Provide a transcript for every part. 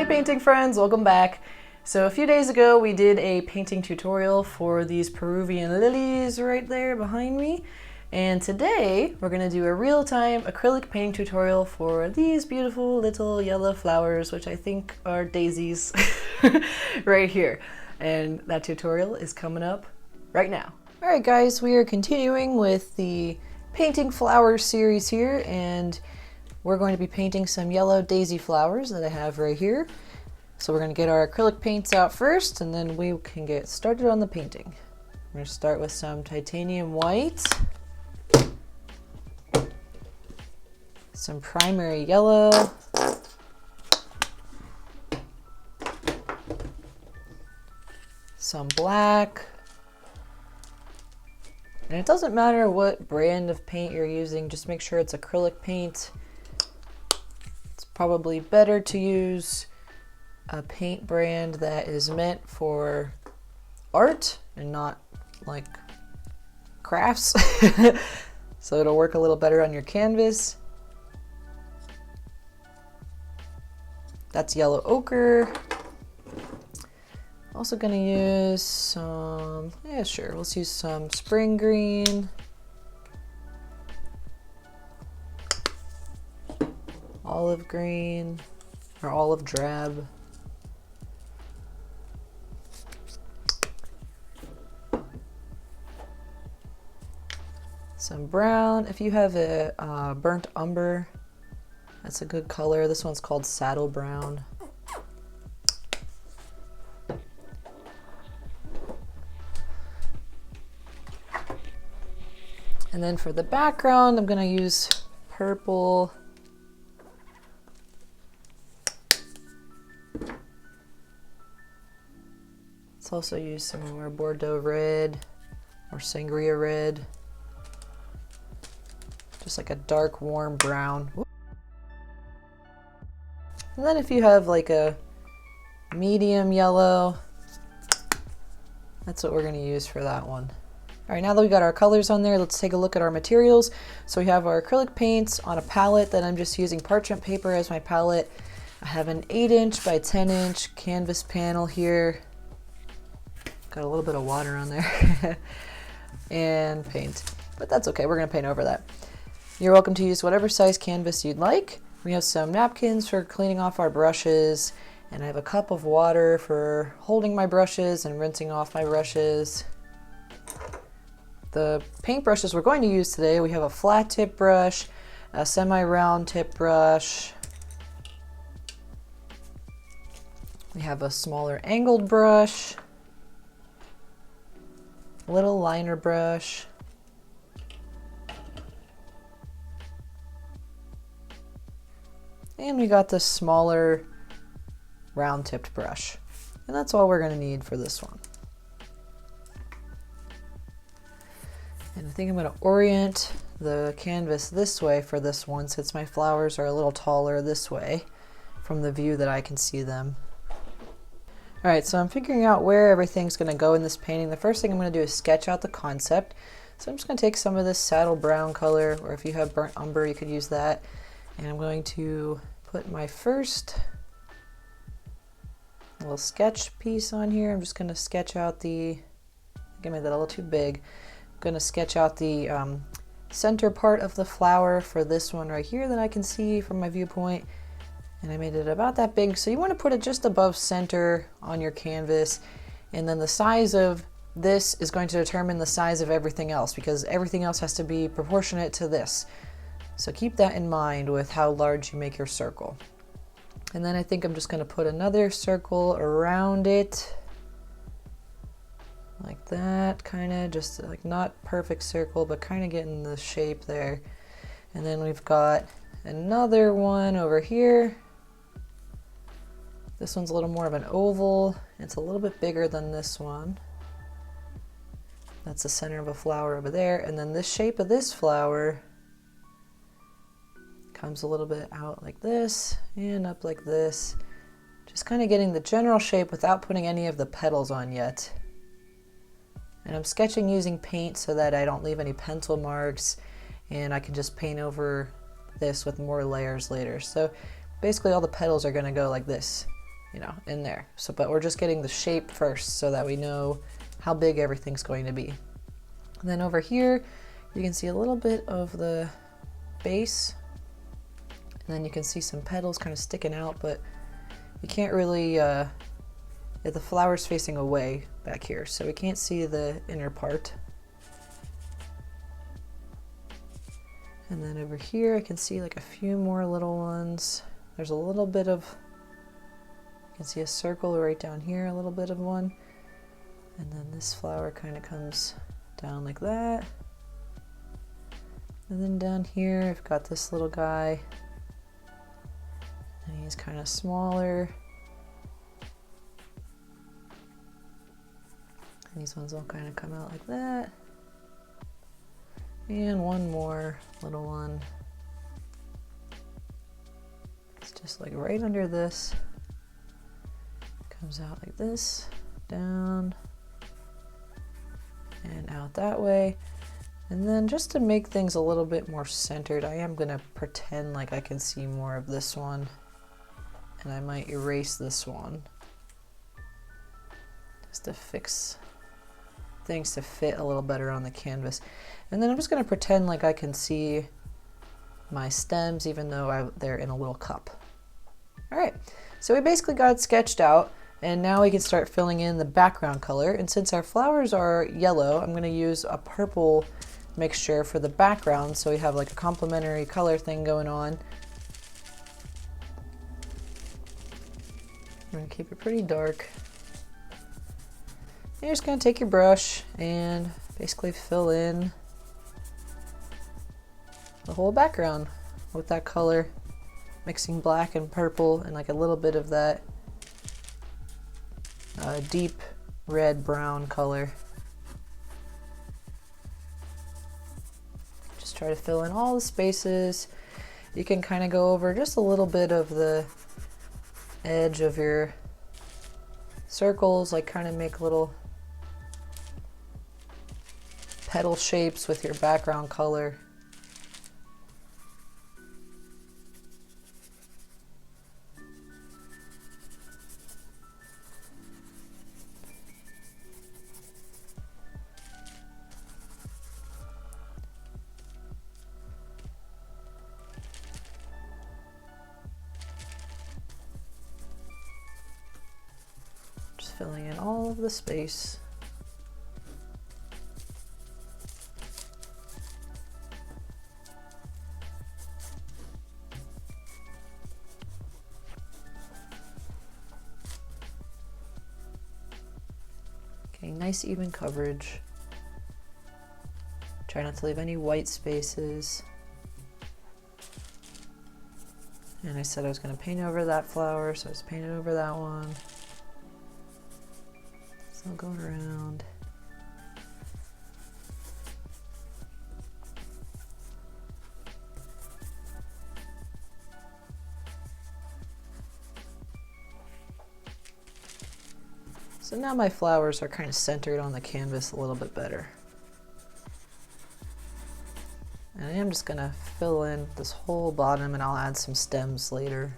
Hey painting friends, welcome back. So a few days ago we did a painting tutorial for these Peruvian lilies right there behind me. And today we're going to do a real-time acrylic painting tutorial for these beautiful little yellow flowers, which I think are daisies right here. And that tutorial is coming up right now. Alright guys, we are continuing with the painting flowers series here, and we're going to be painting some yellow daisy flowers that I have right here. So we're going to get our acrylic paints out first, and then we can get started on the painting. We're going to start with some titanium white, some primary yellow, some black, and it doesn't matter what brand of paint you're using, just make sure it's acrylic paint. It's probably better to use a paint brand that is meant for art and not like crafts. So it'll work a little better on your canvas. That's yellow ochre. Also gonna use some, let's use some spring green, olive green, or olive drab. Some brown. If you have a burnt umber, that's a good color. This one's called saddle brown. And then for the background, I'm gonna use purple. Let's also use some more Bordeaux red or sangria red. Just like a dark, warm brown. And then if you have like a medium yellow, that's what we're going to use for that one. All right, now that we got our colors on there, let's take a look at our materials. So we have our acrylic paints on a palette that I'm just using parchment paper as my palette. I have an 8" by 10" canvas panel here. Got a little bit of water on there. And paint, but that's okay, we're going to paint over that. You're welcome to use whatever size canvas you'd like. We have some napkins for cleaning off our brushes, and I have a cup of water for holding my brushes and rinsing off my brushes. The paint brushes we're going to use today, we have a flat tip brush, a semi-round tip brush. We have a smaller angled brush, a little liner brush, and we got this smaller round tipped brush. And that's all we're going to need for this one. And I think I'm going to orient the canvas this way for this one, since my flowers are a little taller this way from the view that I can see them. Alright, so I'm figuring out where everything's going to go in this painting. The first thing I'm going to do is sketch out the concept. So I'm just going to take some of this saddle brown color, or if you have burnt umber, you could use that. And I'm going to put my first little sketch piece on here. I'm just going to sketch out the, I made that a little too big. I'm going to sketch out the center part of the flower for this one right here that I can see from my viewpoint. And I made it about that big. So you want to put it just above center on your canvas. And then the size of this is going to determine the size of everything else, because everything else has to be proportionate to this. So keep that in mind with how large you make your circle. And then I think I'm just going to put another circle around it. Like that, kind of, just like not perfect circle, but kind of getting the shape there. And then we've got another one over here. This one's a little more of an oval. It's a little bit bigger than this one. That's the center of a flower over there. And then this shape of this flower comes a little bit out like this and up like this. Just kind of getting the general shape without putting any of the petals on yet. And I'm sketching using paint so that I don't leave any pencil marks, and I can just paint over this with more layers later. So basically all the petals are going to go like this. you know, in there. So, but we're just getting the shape first so that we know how big everything's going to be. And then over here, you can see a little bit of the base, and then you can see some petals kind of sticking out, but you can't really, the flower's facing away back here, so we can't see the inner part. And then over here, I can see like a few more little ones. There's a little bit of, you can see a circle right down here, a little bit of one. And then this flower kind of comes down like that. And then down here, I've got this little guy. And he's kind of smaller. And these ones all kind of come out like that. And one more little one. It's just like right under this. Comes out like this, down, and out that way. And then just to make things a little bit more centered, I am gonna pretend like I can see more of this one. And I might erase this one. Just to fix things to fit a little better on the canvas. And then I'm just gonna pretend like I can see my stems even though they're in a little cup. All right, so we basically got it sketched out, and now we can start filling in the background color. And since our flowers are yellow, I'm gonna use a purple mixture for the background, so we have like a complementary color thing going on. I'm gonna keep it pretty dark. You're just gonna take your brush and basically fill in the whole background with that color, mixing black and purple and like a little bit of that deep red brown color. Just try to fill in all the spaces. You can kind of go over just a little bit of the edge of your circles, like kind of make little petal shapes with your background color. Just filling in all of the space. Okay, nice even coverage. Try not to leave any white spaces. And I said I was going to paint over that flower, so I just painted over that one. So I'll go around. So now my flowers are kind of centered on the canvas a little bit better. And I am just going to fill in this whole bottom, and I'll add some stems later.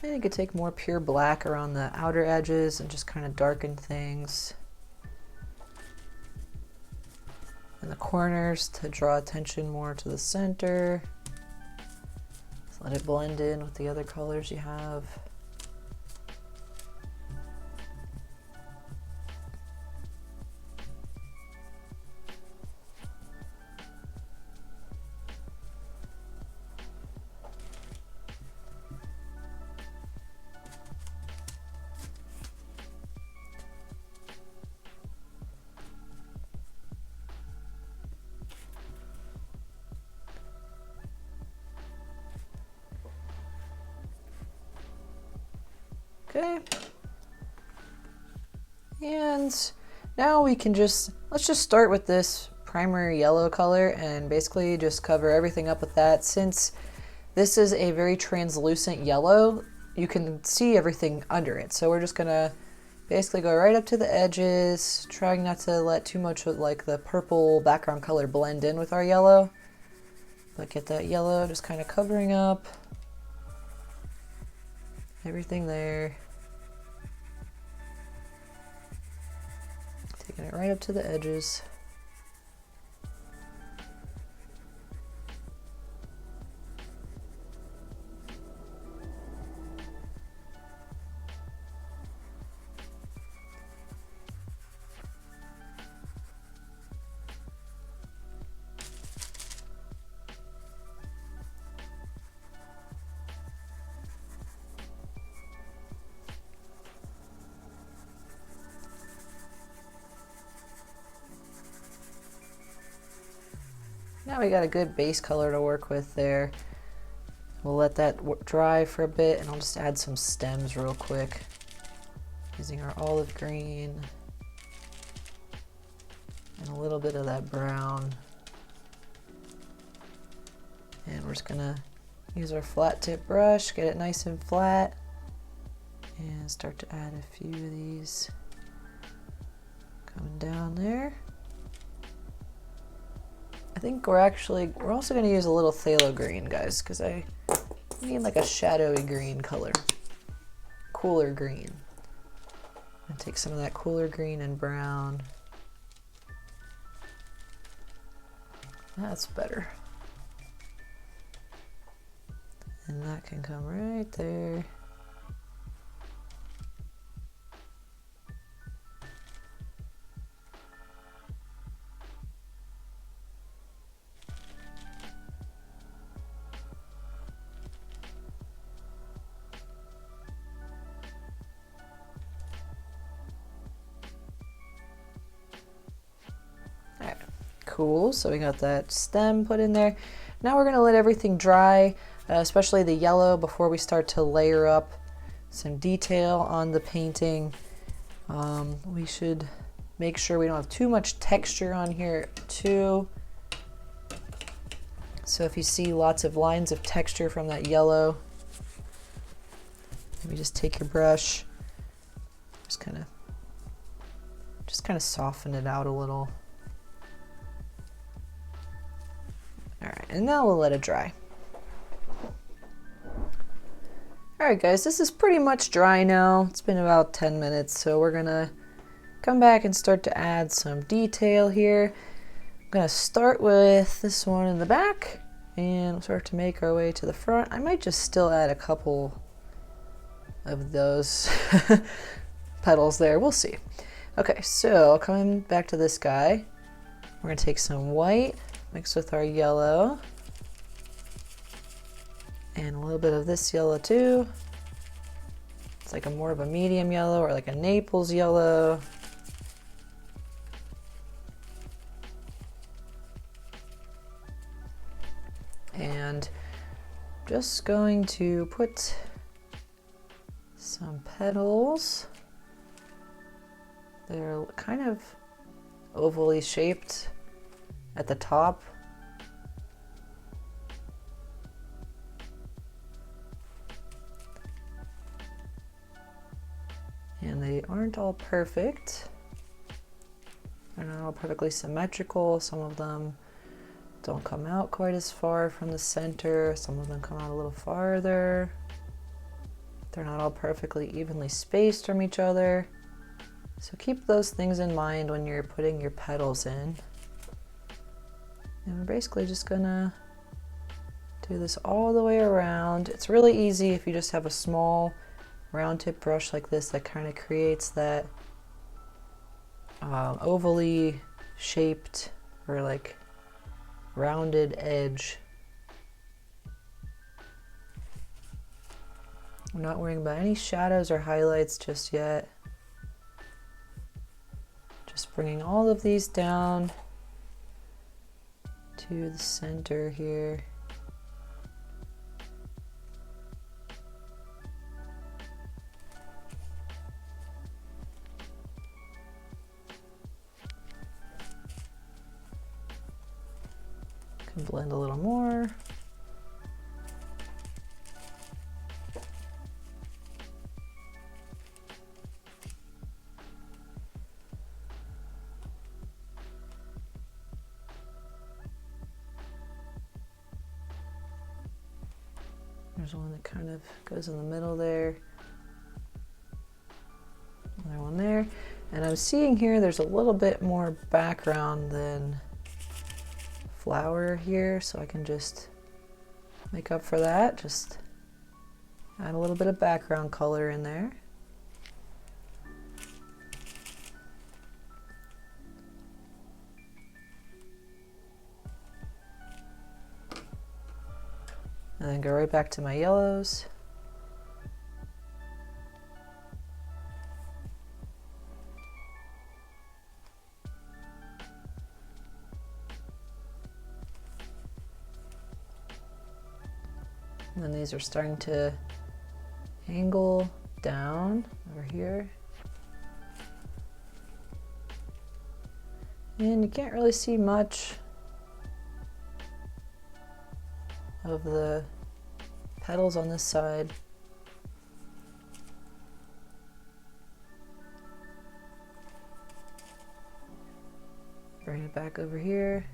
And you could take more pure black around the outer edges and just kind of darken things. And the corners to draw attention more to the center. Just let it blend in with the other colors you have. Okay, and Now we can let's just start with this primary yellow color and basically just cover everything up with that. Since this is a very translucent yellow, you can see everything under it. So we're just gonna basically go right up to the edges, trying not to let too much of like the purple background color blend in with our yellow. But get that yellow just kind of covering up everything there. Taking it right up to the edges. Now we got a good base color to work with there. We'll let that dry for a bit, and I'll just add some stems real quick using our olive green and a little bit of that brown. And we're just gonna use our flat tip brush, get it nice and flat, and start to add a few of these coming down there. I think we're also going to use a little phthalo green, guys, because I need like a shadowy green color. Cooler green. And take some of that cooler green and brown. That's better. And that can come right there. Cool, so we got that stem put in there. Now we're gonna let everything dry, especially the yellow, before we start to layer up some detail on the painting. We should make sure we don't have too much texture on here too. So if you see lots of lines of texture from that yellow, maybe just take your brush, just kind of soften it out a little. All right, and now we'll let it dry. All right, guys, this is pretty much dry now. It's been about 10 minutes, so we're gonna come back and start to add some detail here. I'm gonna start with this one in the back and start to make our way to the front. I might just still add a couple of those petals there. We'll see. Okay, so coming back to this guy, we're gonna take some white, mix with our yellow, and a little bit of this yellow too. It's like more of a medium yellow or like a Naples yellow. And just going to put some petals. They're kind of ovally shaped at the top. And they aren't all perfect. They're not all perfectly symmetrical. Some of them don't come out quite as far from the center. Some of them come out a little farther. They're not all perfectly evenly spaced from each other. So keep those things in mind when you're putting your petals in. And we're basically just gonna do this all the way around. It's really easy if you just have a small round tip brush like this that kind of creates that ovally shaped or like rounded edge. I'm not worrying about any shadows or highlights just yet. Just bringing all of these down to the center here. Blend a little more. There's one that kind of goes in the middle there. Another one there. And I'm seeing here there's a little bit more background than flower here, so I can just make up for that. Just add a little bit of background color in there. And then go right back to my yellows. And then these are starting to angle down over here. And you can't really see much of the petals on this side. Bring it back over here.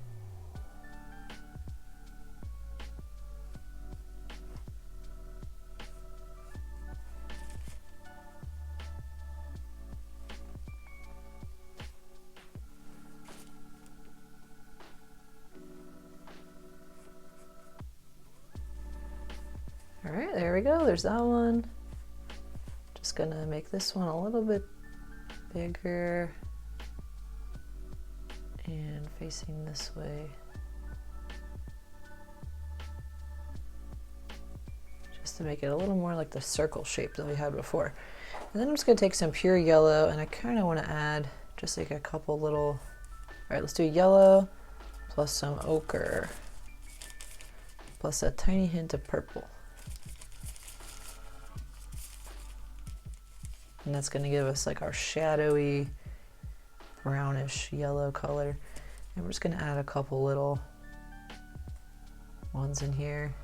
All right, there we go. There's that one. Just gonna make this one a little bit bigger and facing this way. Just to make it a little more like the circle shape that we had before. And then I'm just gonna take some pure yellow, and I kind of want to add just like a couple little, all right, let's do yellow plus some ochre plus a tiny hint of purple. And that's going to give us like our shadowy brownish yellow color. And we're just going to add a couple little ones in here.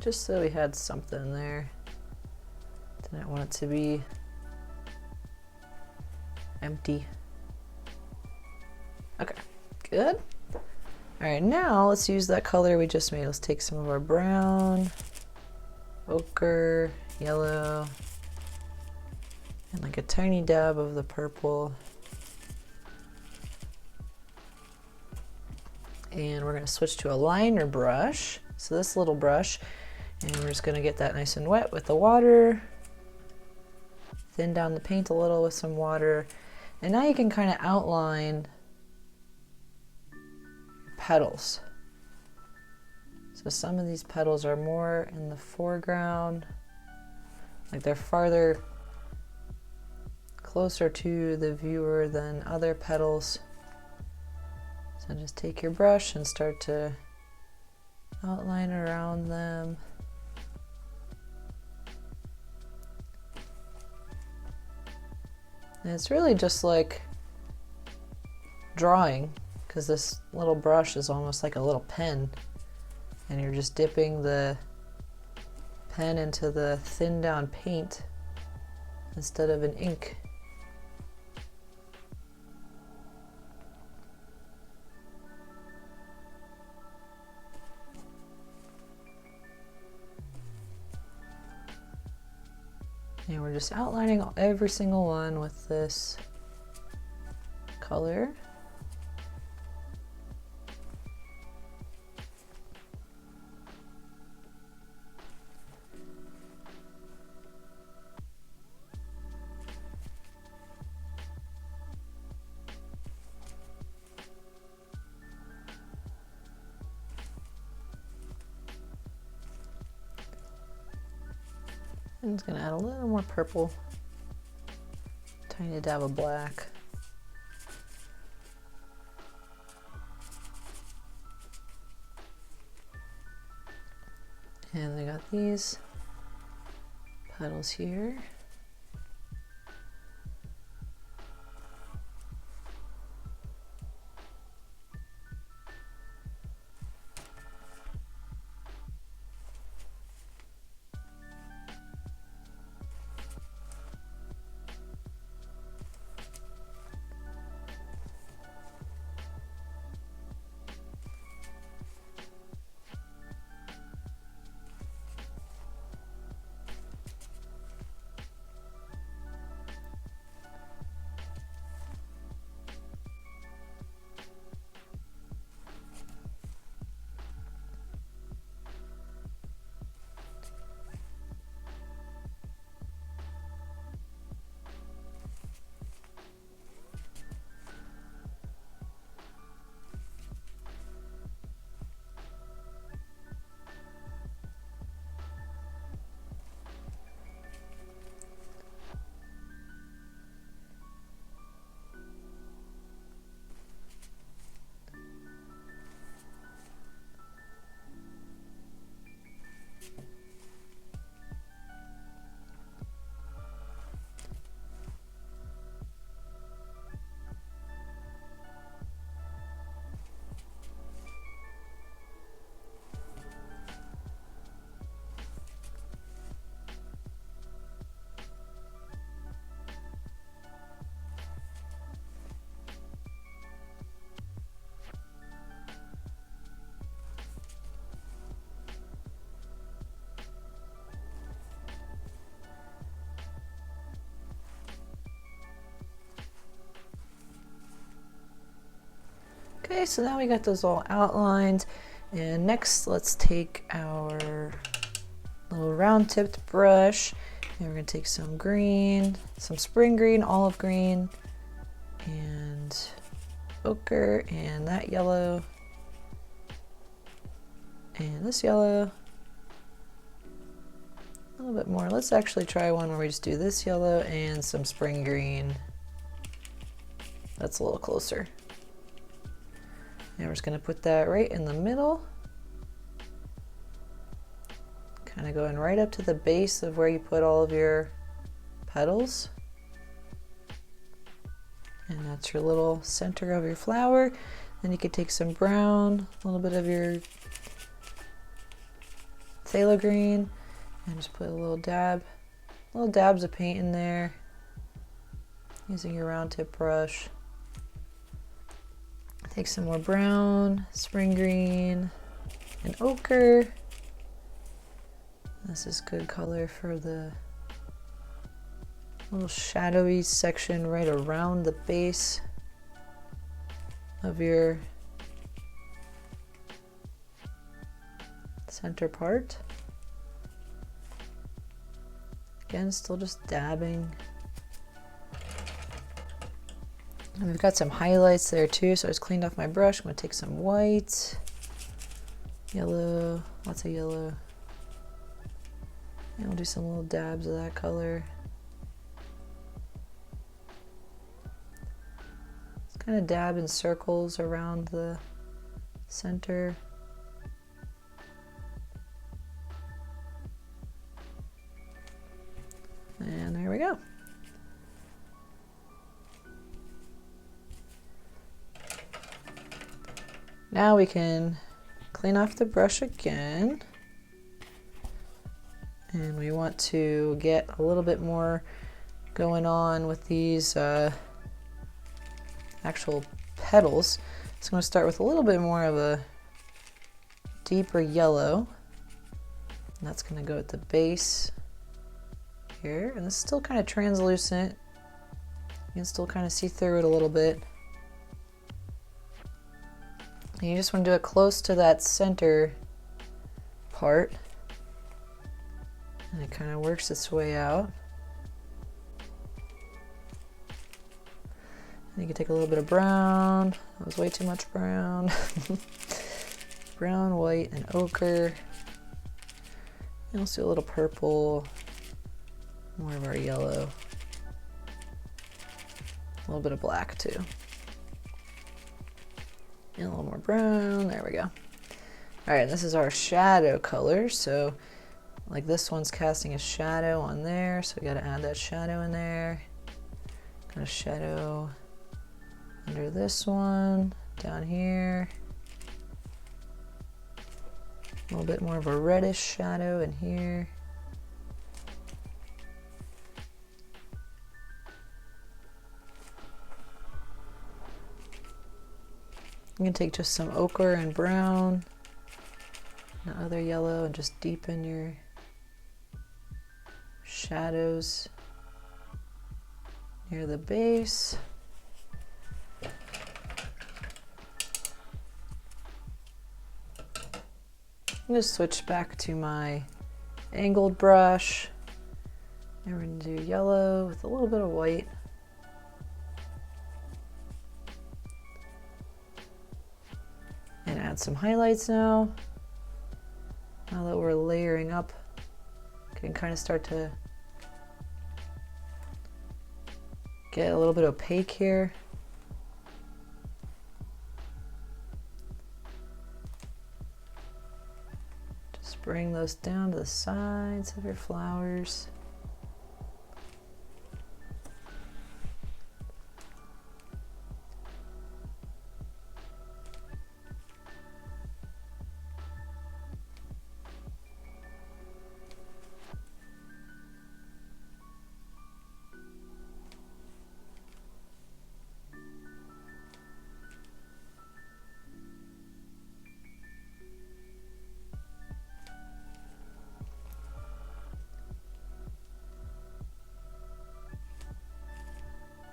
Just so we had something there. Didn't want it to be empty. Okay, good. All right, now let's use that color we just made. Let's take some of our brown, ochre, yellow, and like a tiny dab of the purple. And we're gonna switch to a liner brush. So this little brush, and we're just gonna get that nice and wet with the water. Thin down the paint a little with some water. And now you can kind of outline petals. So some of these petals are more in the foreground, like they're farther closer to the viewer than other petals. So just take your brush and start to outline around them. And it's really just like drawing, because this little brush is almost like a little pen, and you're just dipping the pen into the thin down paint instead of an ink. And we're just outlining every single one with this color. I'm just gonna add a little more purple, tiny dab of black. And I got these petals here. Okay, so now we got those all outlined, and next let's take our little round tipped brush and we're going to take some green, some spring green, olive green, and ochre, and that yellow, and this yellow, a little bit more. Let's actually try one where we just do this yellow and some spring green. That's a little closer. And we're just going to put that right in the middle, kind of going right up to the base of where you put all of your petals. And that's your little center of your flower. Then you could take some brown, a little bit of your phthalo green, and just put little dabs of paint in there using your round tip brush. Take some more brown, spring green, and ochre. This is good color for the little shadowy section right around the base of your center part. Again, still just dabbing. And we've got some highlights there too, so I just cleaned off my brush. I'm going to take some white, yellow, lots of yellow, and we'll do some little dabs of that color. Just kind of dab in circles around the center. And there we go. Now we can clean off the brush again, and we want to get a little bit more going on with these actual petals. So I'm going to start with a little bit more of a deeper yellow, and that's going to go at the base here, and it's still kind of translucent. You can still kind of see through it a little bit. You just want to do it close to that center part, and it kind of works its way out. And you can take a little bit of brown. That was way too much brown. Brown, white, and ochre. And let's do a little purple, more of our yellow, a little bit of black too. And a little more brown, there we go. All right, this is our shadow color, so Like this one's casting a shadow on there, so we gotta add that shadow in there. Got a shadow under this one, down here. A little bit more of a reddish shadow in here. You can take just some ochre and brown, and other yellow, and just deepen your shadows near the base. I'm going to switch back to my angled brush, and we're going to do yellow with a little bit of white. And add some highlights now. Now that we're layering up, you can kind of start to get a little bit opaque here. Just bring those down to the sides of your flowers.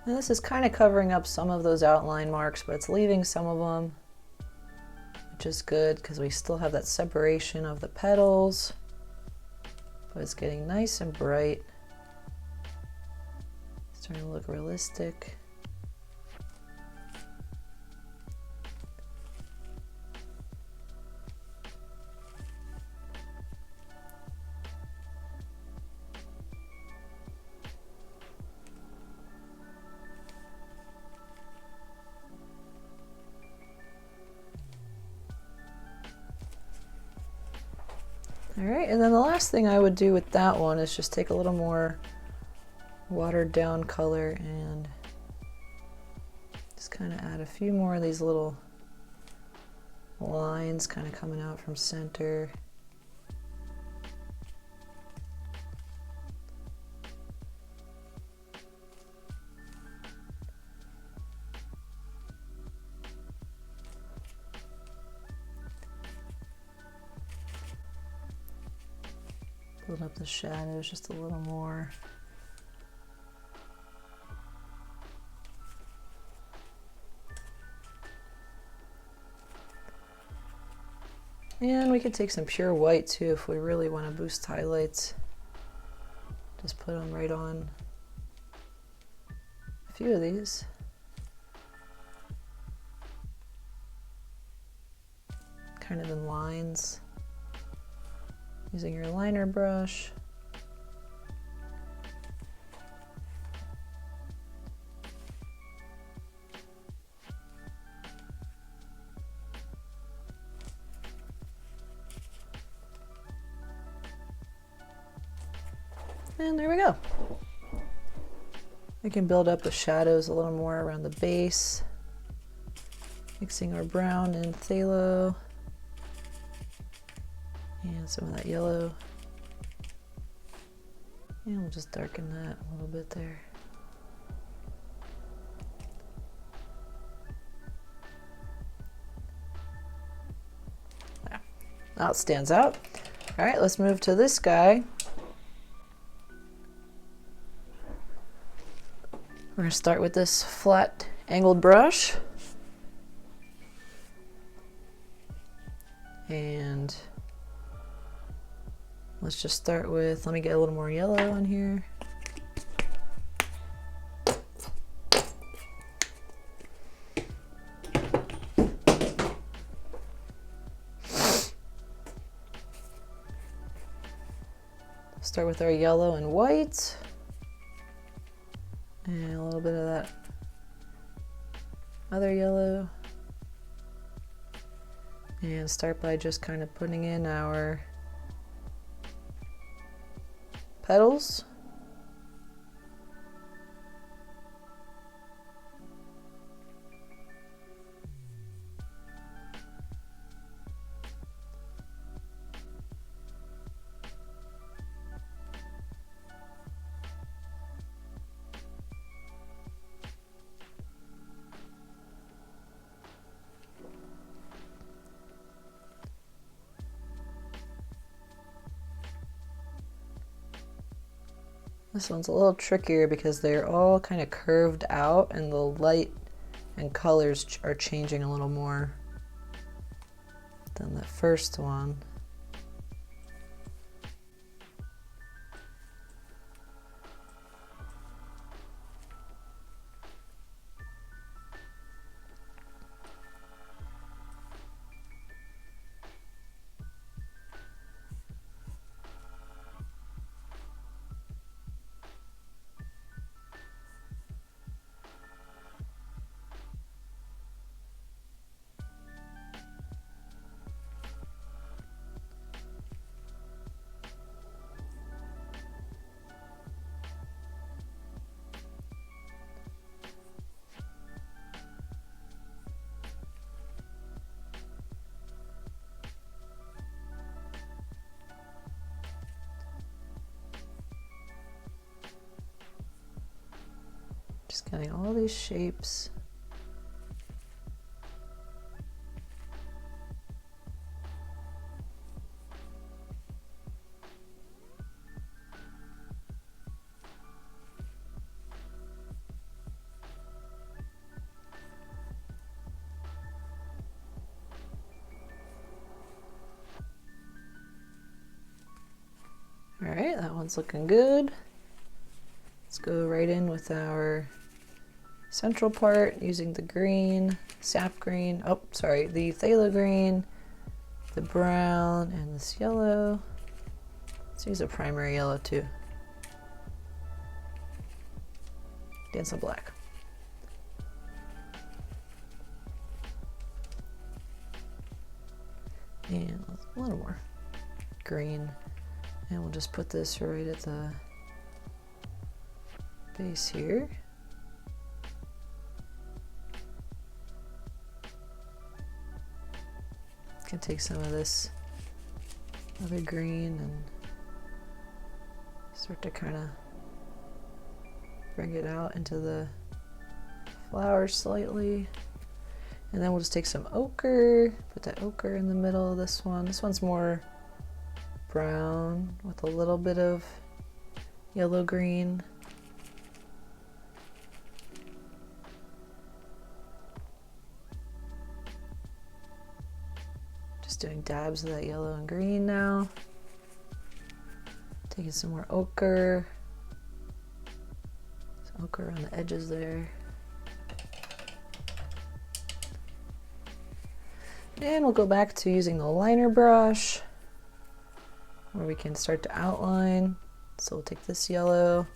Now this is kind of covering up some of those outline marks, but it's leaving some of them, which is good because we still have that separation of the petals, but it's getting nice and bright. It's starting to look realistic. All right, and then the last thing I would do with that one is just take a little more watered down color and just kind of add a few more of these little lines kind of coming out from center. Build up the shadows just a little more. And we could take some pure white too if we really want to boost highlights. Just put them right on a few of these. Kind of in lines. Using your liner brush. And there we go. We can build up the shadows a little more around the base. Mixing our brown and phthalo. And some of that yellow. And we'll just darken that a little bit there. Yeah, now it stands out. All right, let's move to this guy. We're going to start with this flat angled brush. And let's just start with, let me get a little more yellow on here. Start with our yellow and white. And a little bit of that other yellow. And start by just kind of putting in our petals. This one's a little trickier because they're all kind of curved out and the light and colors are changing a little more than the first one. Just getting all these shapes. All right, that one's looking good. Let's go right in with our central part using the green, sap green, oh, sorry, the phthalo green, the brown, and this yellow. Let's use a primary yellow too. And some black. And a little more green. And we'll just put this right at the base here. Can take some of this other green and start to kind of bring it out into the flowers slightly. And then we'll just take some ochre, put that ochre in the middle of this one. This one's more brown with a little bit of yellow green. Just doing dabs of that yellow and green now. Taking some more ochre. Some ochre on the edges there. And we'll go back to using the liner brush where we can start to outline. So we'll take this yellow,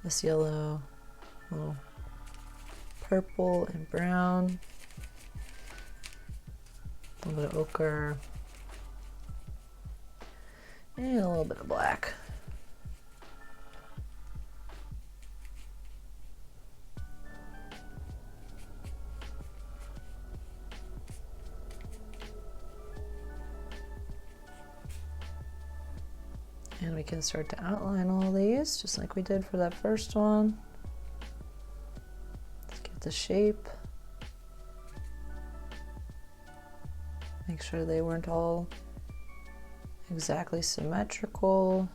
little purple and brown, a little bit of ochre, and a little bit of black. And we can start to outline all these just like we did for that first one. Let's get the shape. Make sure they weren't all exactly symmetrical.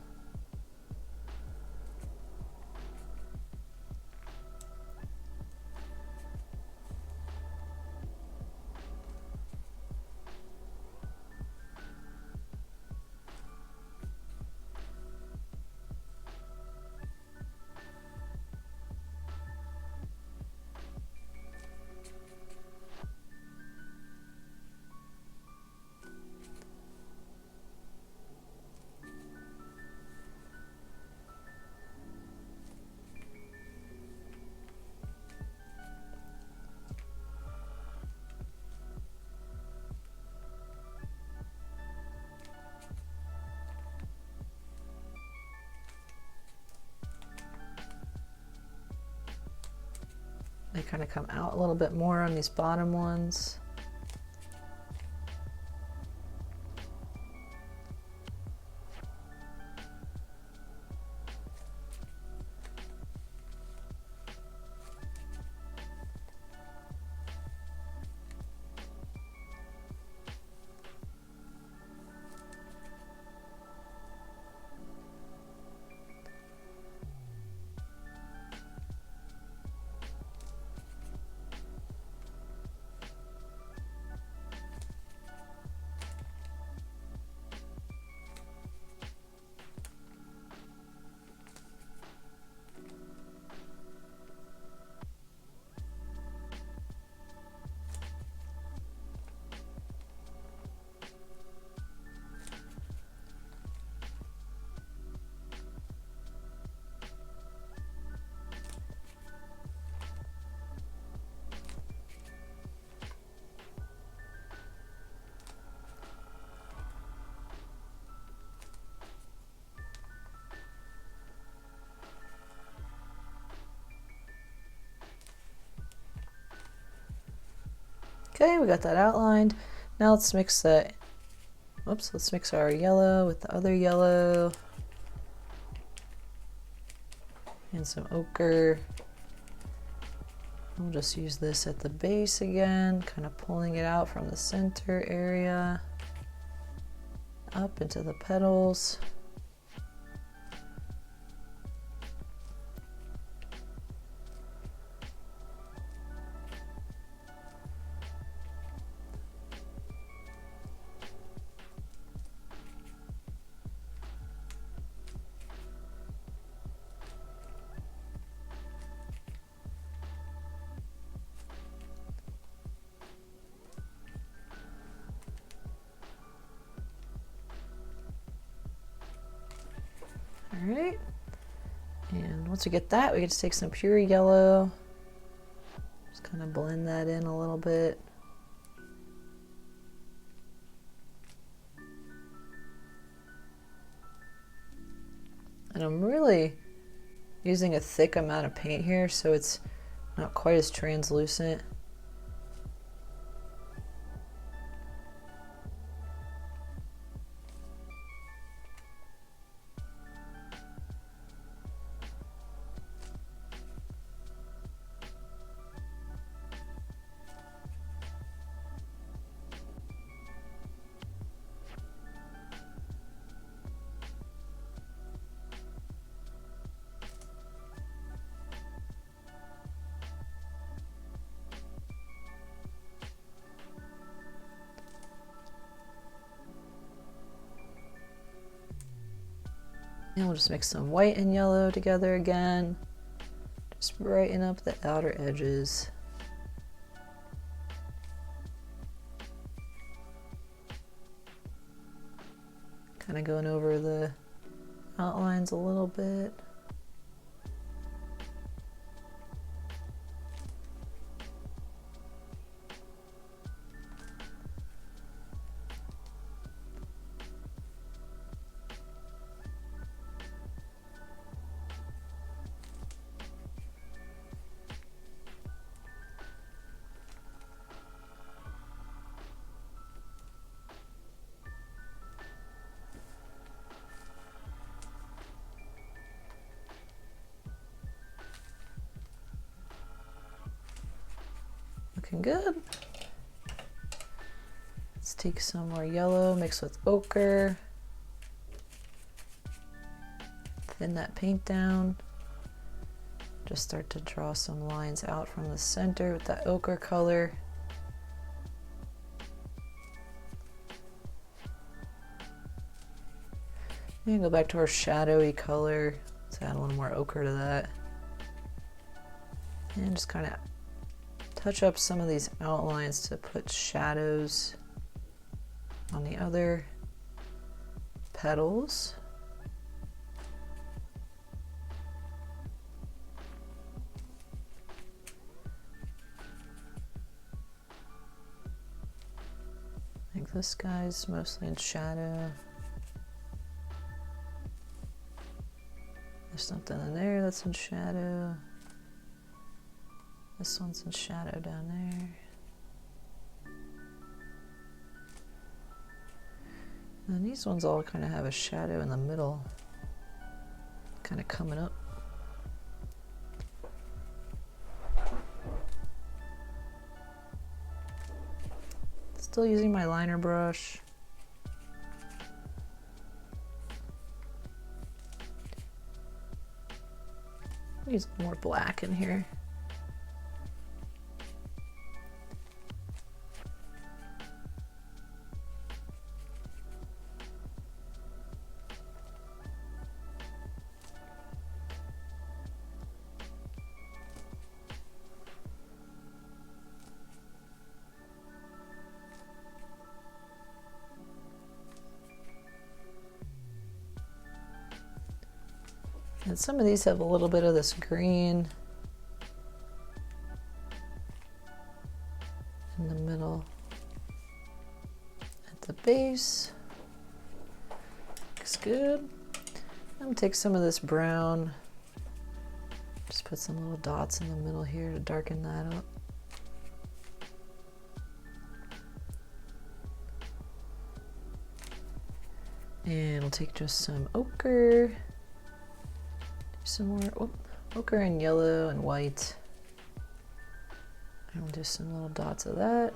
They kind of come out a little bit more on these bottom ones. Okay, we got that outlined. Now let's mix that, let's mix our yellow with the other yellow. And some ochre. We'll just use this at the base again, kind of pulling it out from the center area, up into the petals. All right, and once we get that, we get to take some pure yellow, just kind of blend that in a little bit. And I'm really using a thick amount of paint here, so it's not quite as translucent. And we'll just mix some white and yellow together again. Just brighten up the outer edges. Kind of going over the outlines a little bit. Looking good. Let's take some more yellow, mix with ochre. Thin that paint down. Just start to draw some lines out from the center with that ochre color. And go back to our shadowy color. Let's add a little more ochre to that. And just kind of touch up some of these outlines to put shadows on the other petals. I think this guy's mostly in shadow. There's something in there that's in shadow. This one's in shadow down there. And these ones all kind of have a shadow in the middle, kind of coming up. Still using my liner brush. Use more black in here. And some of these have a little bit of this green in the middle at the base. Looks good. I'm gonna take some of this brown, just put some little dots in the middle here to darken that up. And we'll take just some ochre. Some more ochre and yellow and white. And we'll do some little dots of that.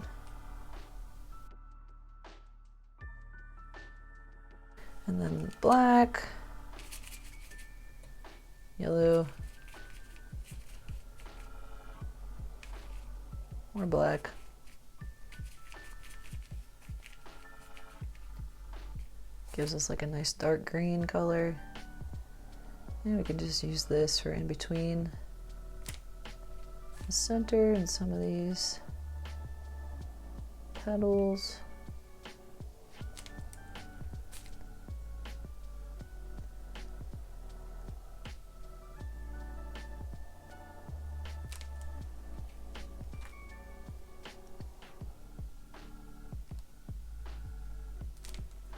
And then black, yellow, more black. Gives us like a nice dark green color. And we can just use this for in between the center and some of these petals.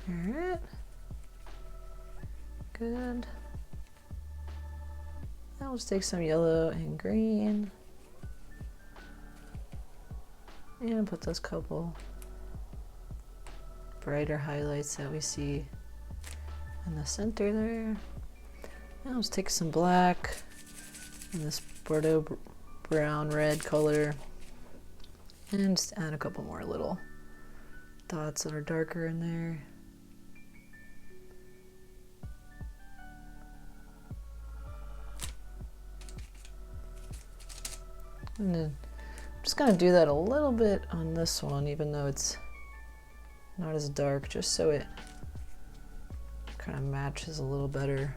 All right, good. Now let's take some yellow and green and put those couple brighter highlights that we see in the center there. Now let's take some black and this Bordeaux brown red color and just add a couple more little dots that are darker in there. And then I'm just gonna do that a little bit on this one, even though it's not as dark, just so it kind of matches a little better.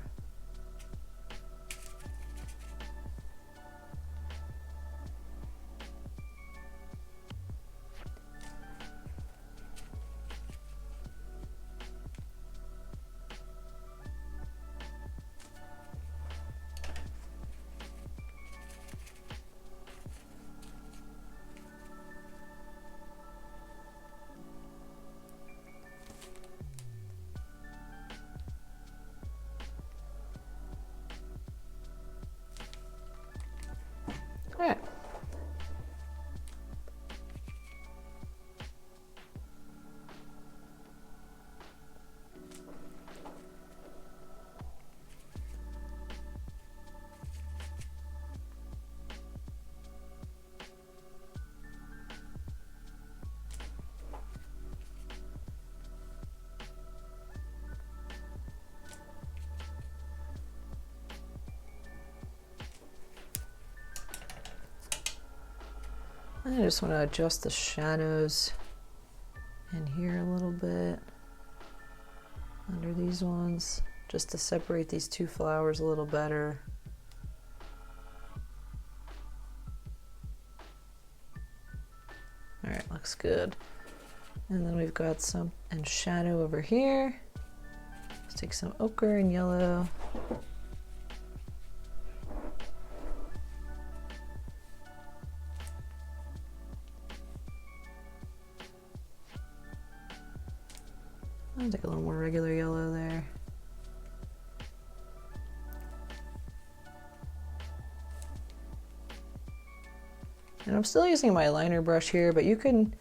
All right. I just want to adjust the shadows in here a little bit under these ones, just to separate these two flowers a little better. All right, looks good. And then we've got some in shadow over here. Let's take some ochre and yellow. I'll take a little more regular yellow there. And I'm still using my liner brush here, but you can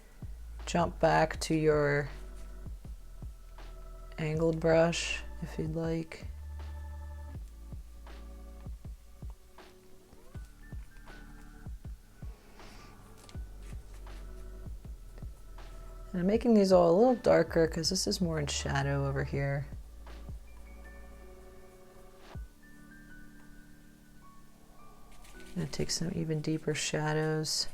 jump back to your angled brush if you'd like. And I'm making these all a little darker because this is more in shadow over here. I'm going to take some even deeper shadows.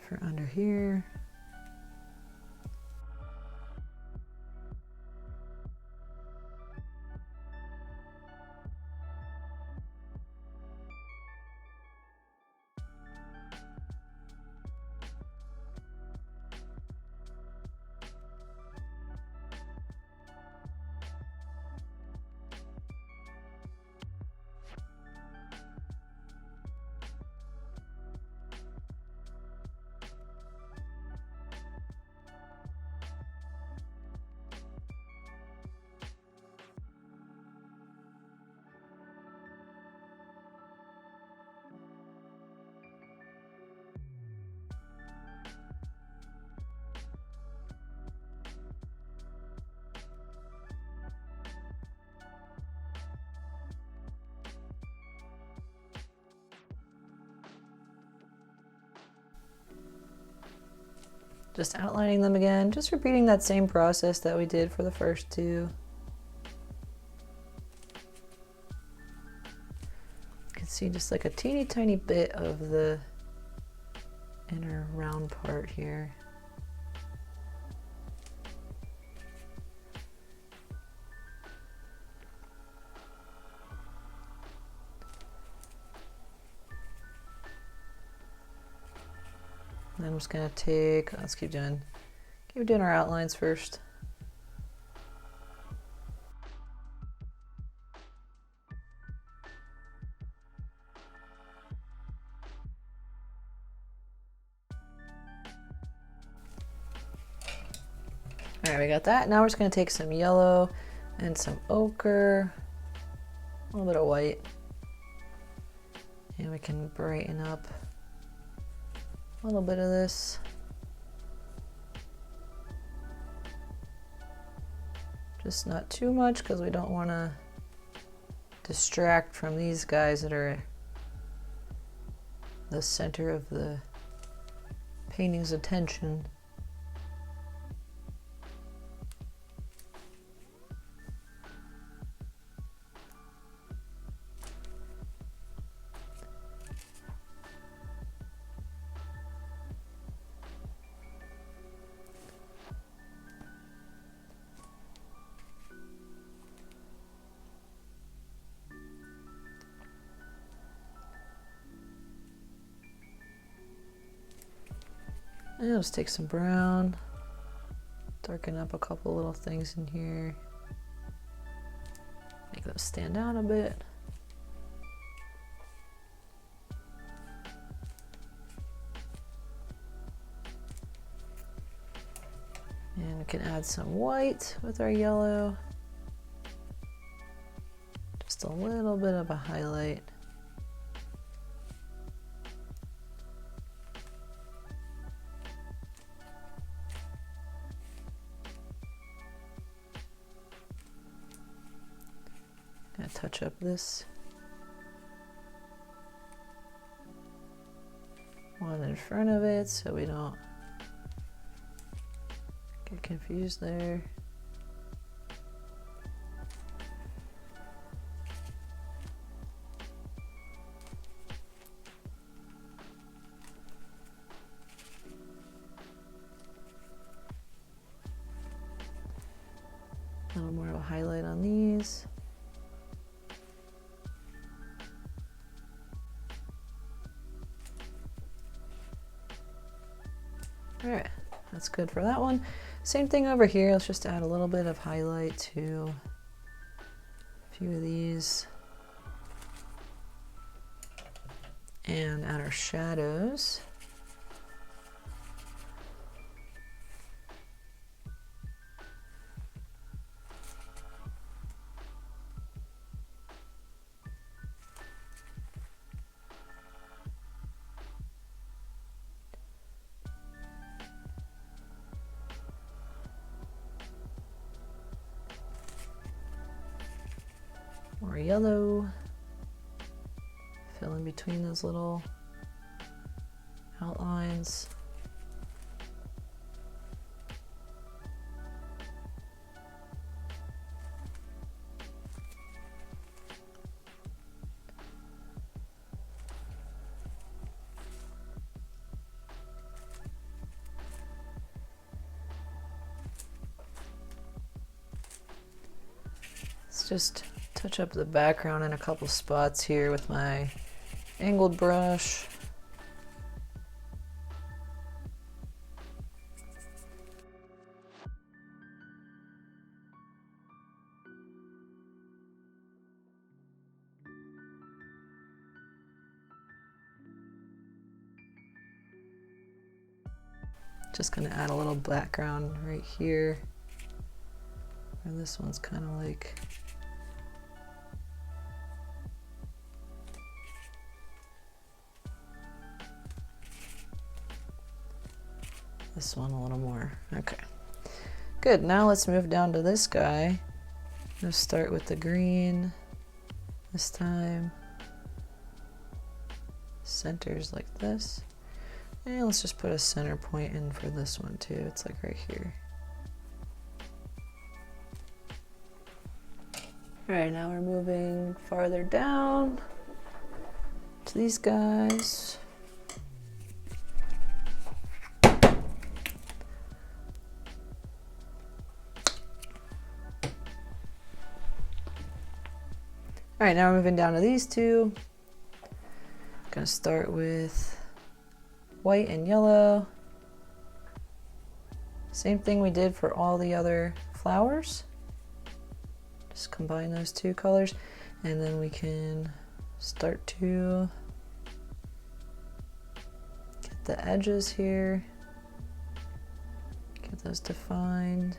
For under here. Just outlining them again, just repeating that same process that we did for the first two. You can see just like a teeny tiny bit of the inner round part here. And then I'm just gonna take, let's keep doing our outlines first. All right, we got that. Now we're just gonna take some yellow and some ochre, a little bit of white, and we can brighten up a little bit of this. Just not too much because we don't want to distract from these guys that are the center of the painting's attention. And let's take some brown, darken up a couple little things in here, make those stand out a bit. And we can add some white with our yellow, just a little bit of a highlight. Gonna touch up this one in front of it so we don't get confused there. A little more of a highlight on these. All right, that's good for that one. Same thing over here. Let's just add a little bit of highlight to a few of these. And add our shadows. More yellow. Fill in between those little outlines. Let's just touch up the background in a couple spots here with my angled brush. Just gonna add a little background right here. And this one's kind of like this one a little more. Okay, good. Now let's move down to this guy. I'm gonna start with the green this time. Centers like this. And let's just put a center point in for this one too. It's like right here. All right, now we're moving farther down to these guys. All right, now we're moving down to these two. Gonna start with white and yellow. Same thing we did for all the other flowers. Just combine those two colors, and then we can start to get the edges here, get those defined.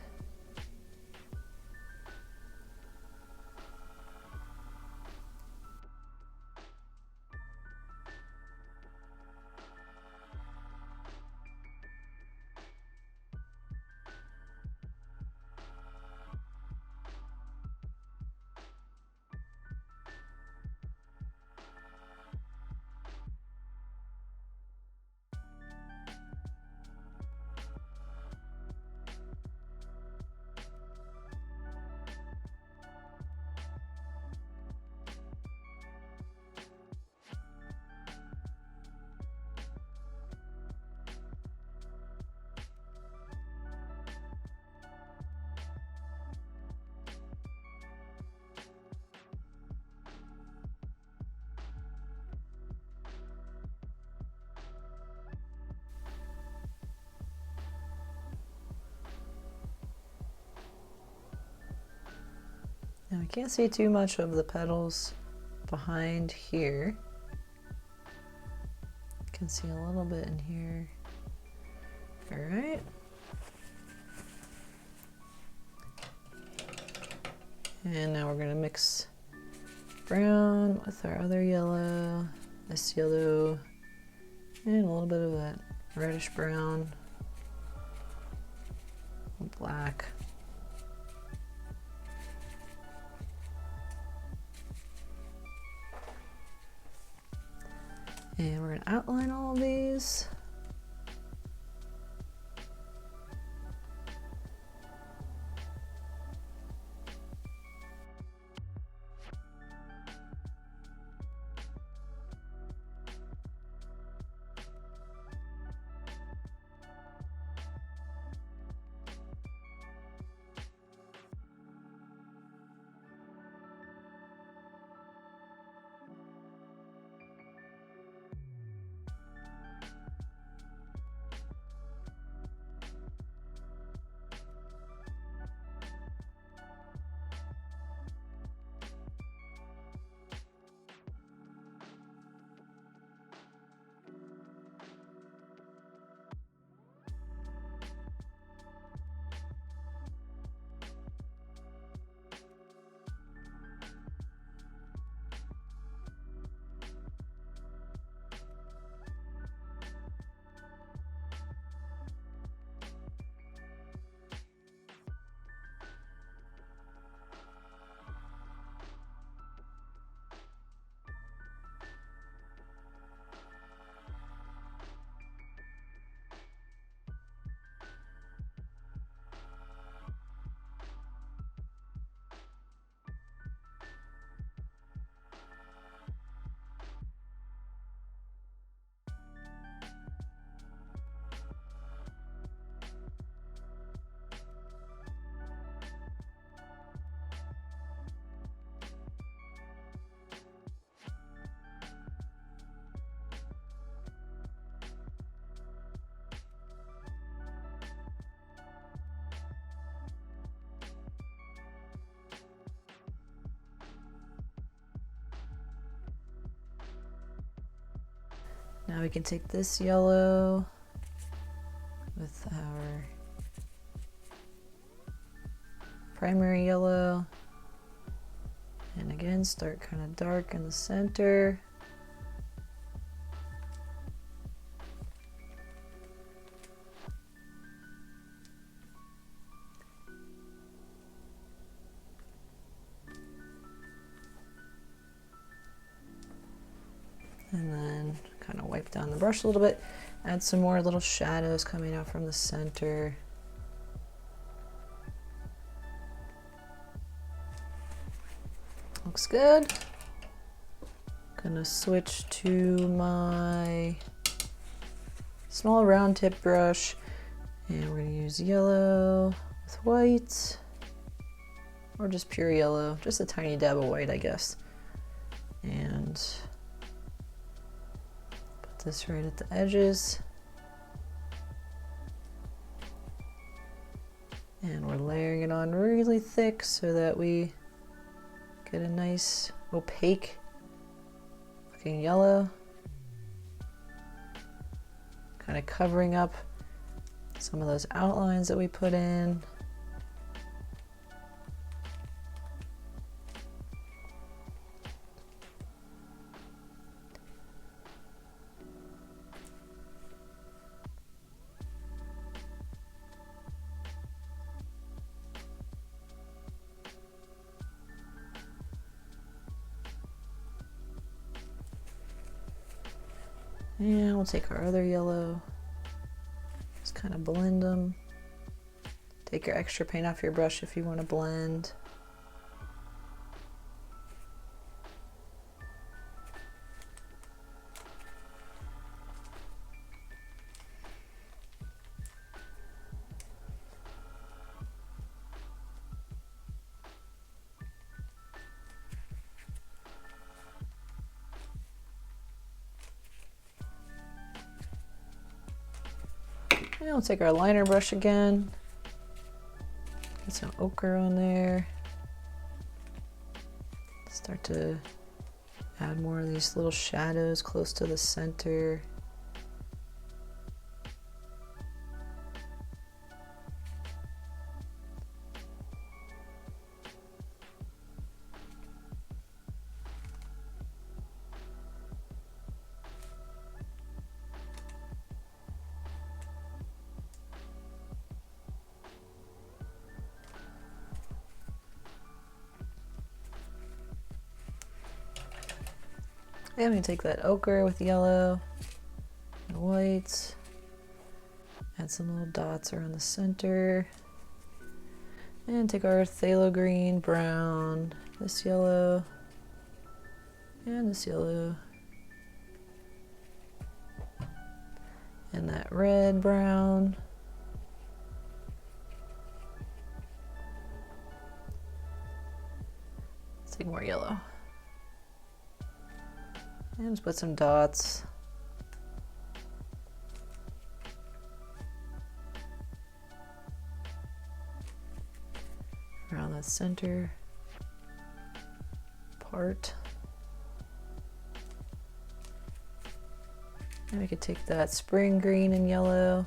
Now I can't see too much of the petals behind here. You can see a little bit in here. All right. And now we're gonna mix brown with our other yellow, this yellow, and a little bit of that reddish brown, black. And we're gonna outline all of these. Now we can take this yellow with our primary yellow, and again start kind of dark in the center. And then kind of wipe down the brush a little bit, add some more little shadows coming out from the center. Looks good. Gonna switch to my small round tip brush, and we're gonna use yellow with white, or just pure yellow, just a tiny dab of white, I guess. And put this right at the edges. And we're layering it on really thick so that we get a nice opaque looking yellow, kind of covering up some of those outlines that we put in. And we'll take our other yellow, just kind of blend them. Take your extra paint off your brush if you want to blend. And we'll take our liner brush again, get some ochre on there, start to add more of these little shadows close to the center. And we take that ochre with yellow and white, add some little dots around the center, and take our phthalo green, brown, this yellow, and this yellow, and that red, brown, let's take more yellow. And just put some dots. Around the center part. And we could take that spring green and yellow.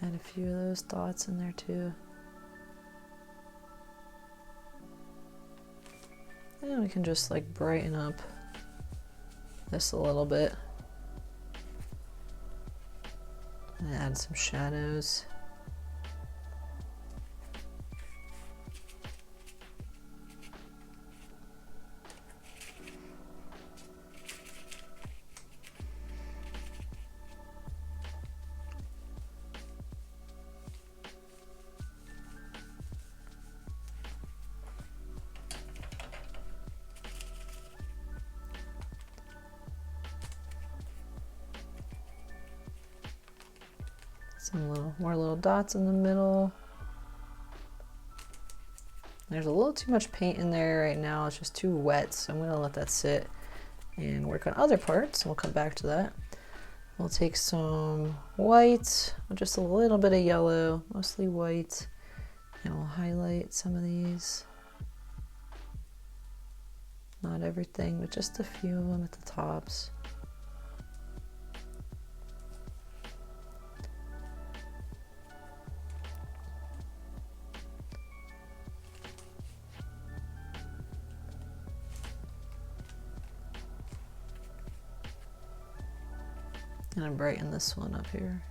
Add a few of those dots in there too. And we can just like brighten up this a little bit and add some shadows. Some more little dots in the middle. There's a little too much paint in there right now. It's just too wet, so I'm gonna let that sit and work on other parts, and we'll come back to that. We'll take some white, just a little bit of yellow, mostly white, and we'll highlight some of these. Not everything, but just a few of them at the tops. And I'm brighten this one up here.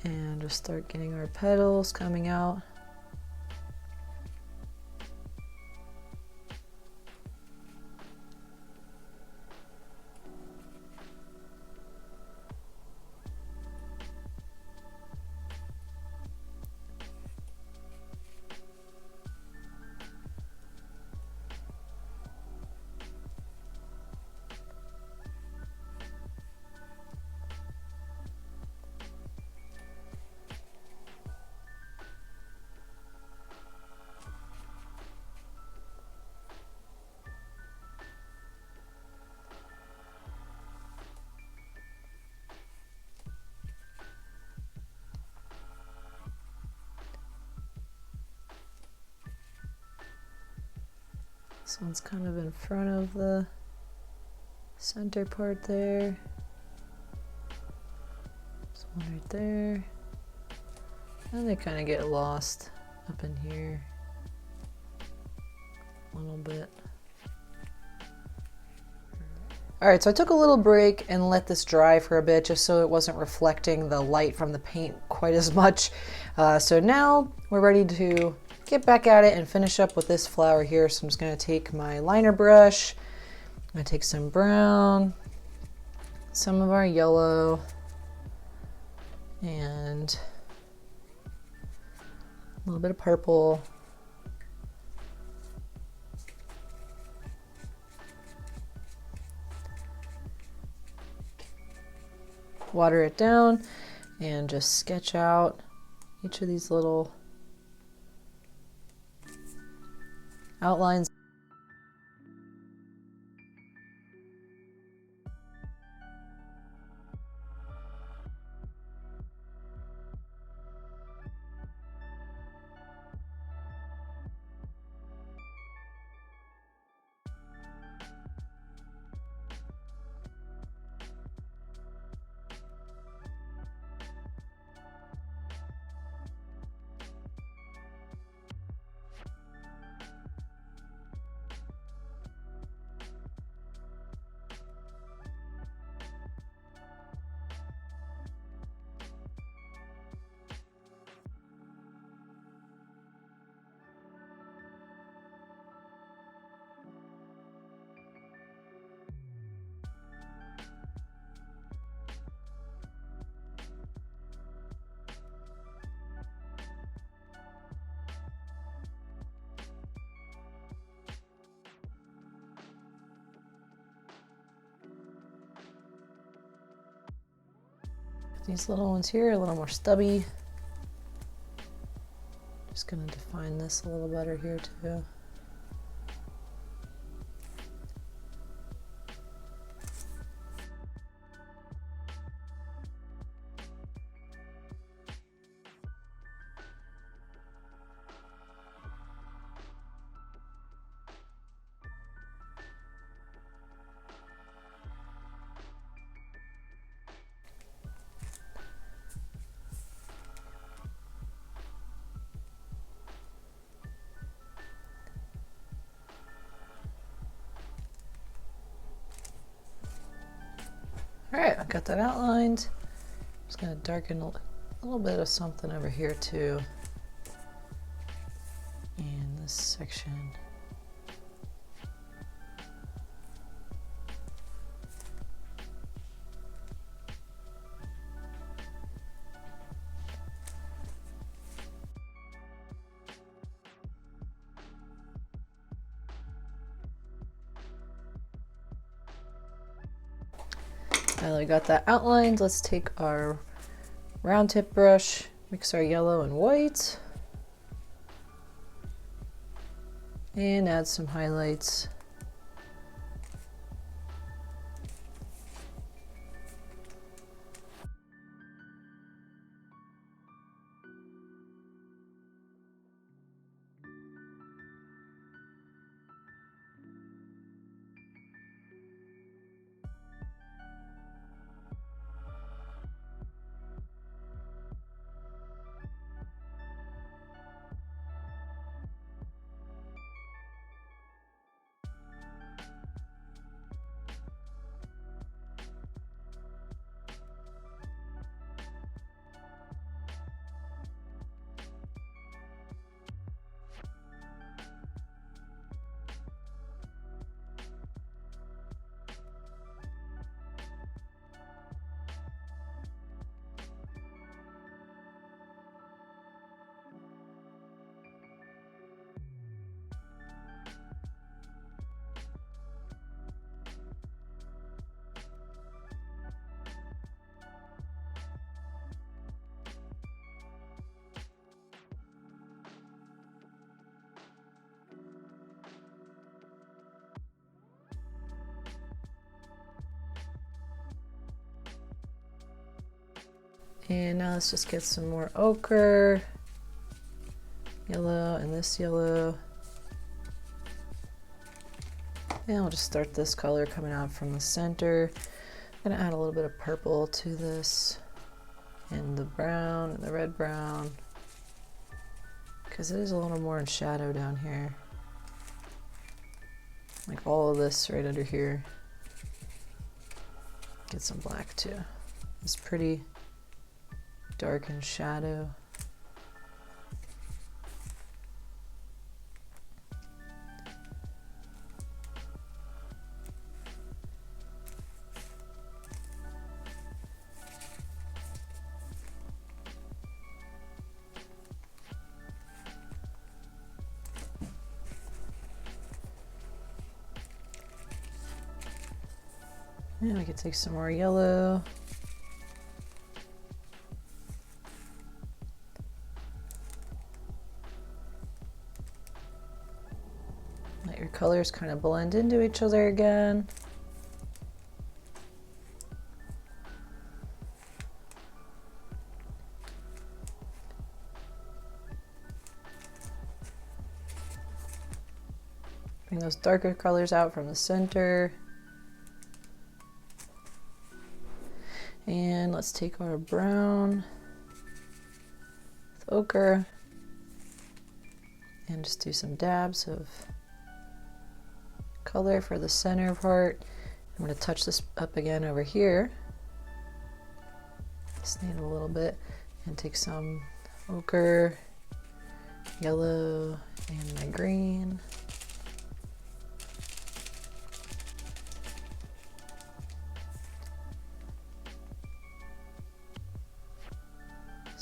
And just start getting our petals coming out. This one's kind of in front of the center part there. There's one right there. And they kind of get lost up in here a little bit. All right, so I took a little break and let this dry for a bit just so it wasn't reflecting the light from the paint quite as much. So now we're ready to get back at it and finish up with this flower here. So I'm just gonna take my liner brush, I'm gonna take some brown, some of our yellow, and a little bit of purple. Water it down and just sketch out each of these little outlines. These little ones here are a little more stubby. Just gonna define this a little better here too. All right, I got that outlined. I'm just gonna darken a little bit of something over here too. In this section. Now that we got that outlined, let's take our round tip brush, mix our yellow and white, and add some highlights. And now let's just get some more ochre, yellow, and this yellow. And I'll just start this color coming out from the center. I'm gonna add a little bit of purple to this, and the brown, and the red brown, because it is a little more in shadow down here. Like all of this right under here. Get some black too. It's pretty dark in shadow. And we could take some more yellow. Let your colors kind of blend into each other again. Bring those darker colors out from the center. And let's take our brown with ochre and just do some dabs of color for the center part. I'm going to touch this up again over here. Just need a little bit, and take some ochre, yellow, and my green.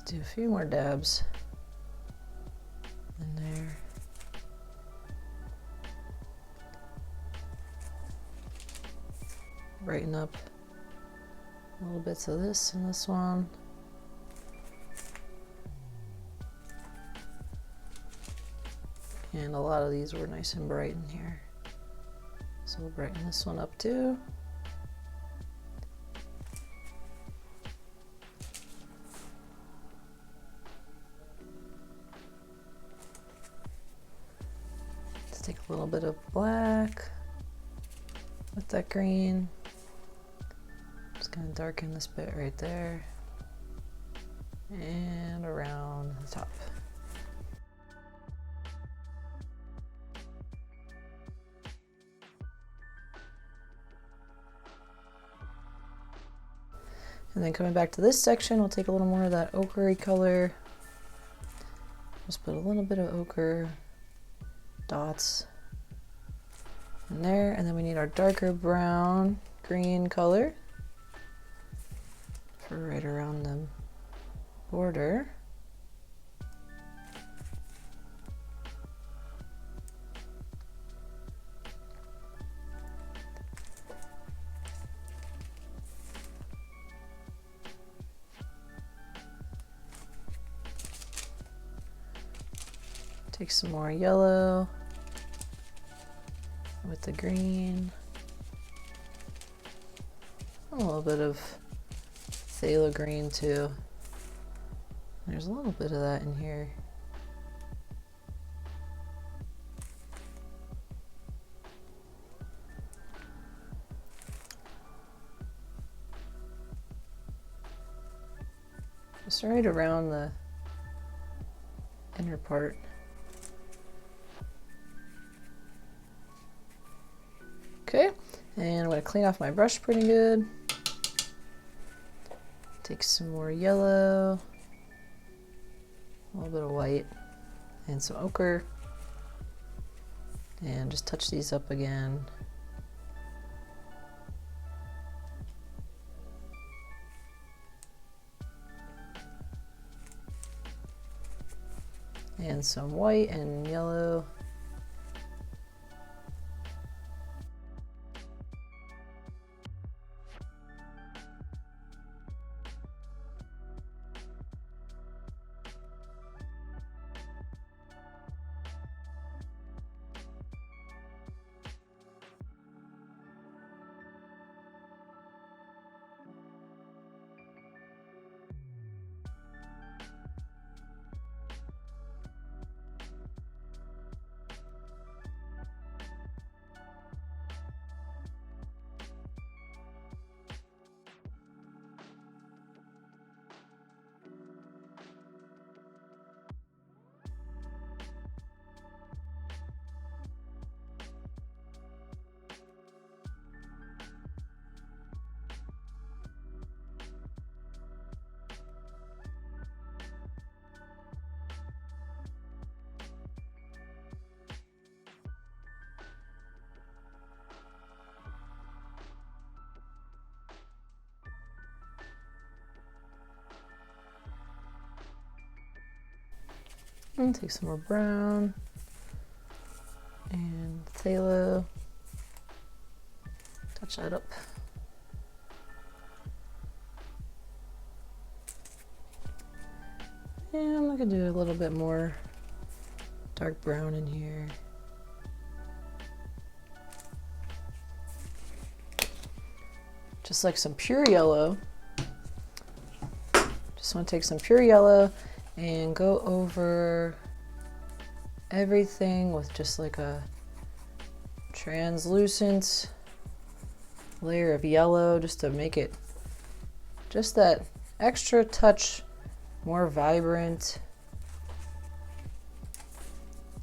Do a few more dabs in there. Brighten up little bits of this and this one. And a lot of these were nice and bright in here. So we'll brighten this one up too. Take a little bit of black with that green. Just gonna darken this bit right there and around the top. And then coming back to this section, we'll take a little more of that ochre color. Just put a little bit of ochre dots in there, and then we need our darker brown green color for right around the border. Take some more yellow with the green. A little bit of phthalo green too. There's a little bit of that in here. Just right around the inner part. Okay, and I'm going to clean off my brush pretty good. Take some more yellow, a little bit of white, and some ochre, and just touch these up again. And some white and yellow. And take some more brown and phthalo. Touch that up. And I'm gonna do a little bit more dark brown in here. Just like some pure yellow. Just want to take some pure yellow and go over everything with just like a translucent layer of yellow, just to make it just that extra touch more vibrant.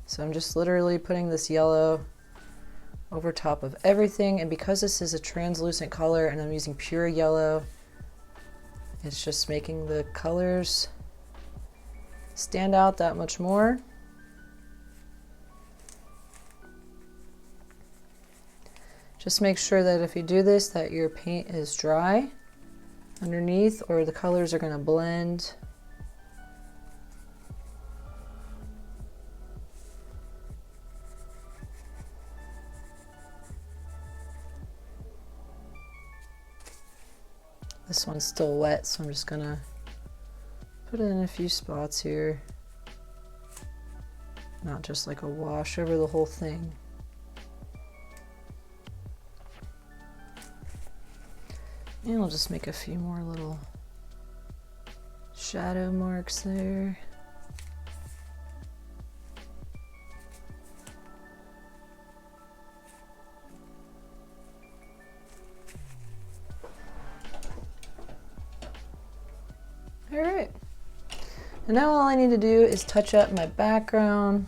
So I'm just literally putting this yellow over top of everything, and because this is a translucent color and I'm using pure yellow, it's just making the colors stand out that much more. Just make sure that if you do this, that your paint is dry underneath, or the colors are going to blend. This one's still wet, so I'm just going to put it in a few spots here. Not just like a wash over the whole thing. And I'll just make a few more little shadow marks there. All right. And now all I need to do is touch up my background.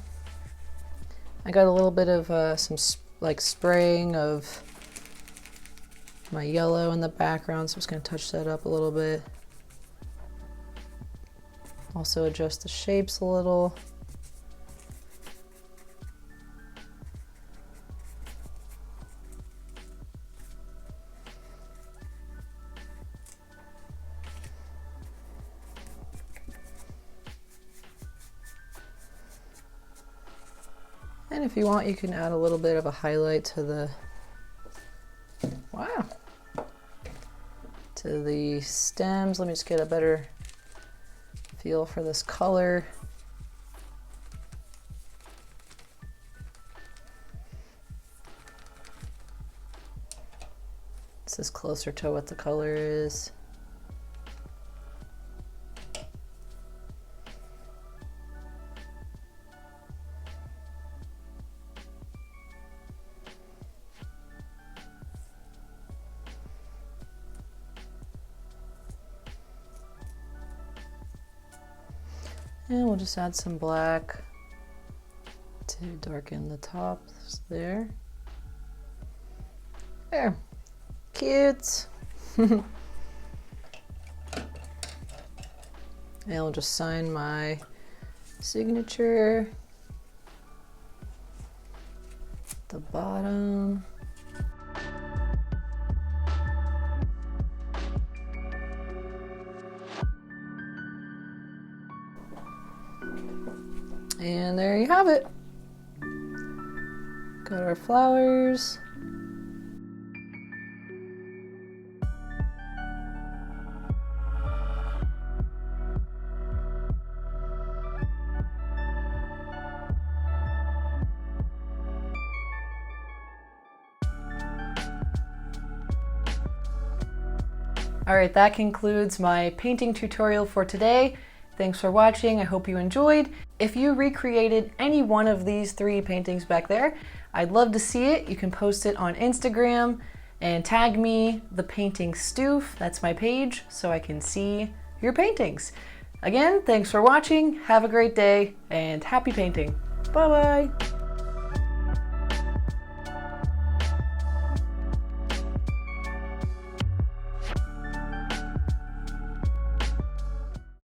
I got a little bit of some like spraying of my yellow in the background, so I'm just going to touch that up a little bit. Also adjust the shapes a little. And if you want, you can add a little bit of a highlight to the, wow, to the stems. Let me just get a better feel for this color. This is closer to what the color is. And we'll just add some black to darken the top there. There, cute. And I'll just sign my signature at the bottom. And there you have it. Got our flowers. All right, that concludes my painting tutorial for today. Thanks for watching. I hope you enjoyed. If you recreated any one of these 3 paintings back there, I'd love to see it. You can post it on Instagram and tag me, the painting Stoof. That's my page, so I can see your paintings. Again, thanks for watching. Have a great day and happy painting. Bye-bye.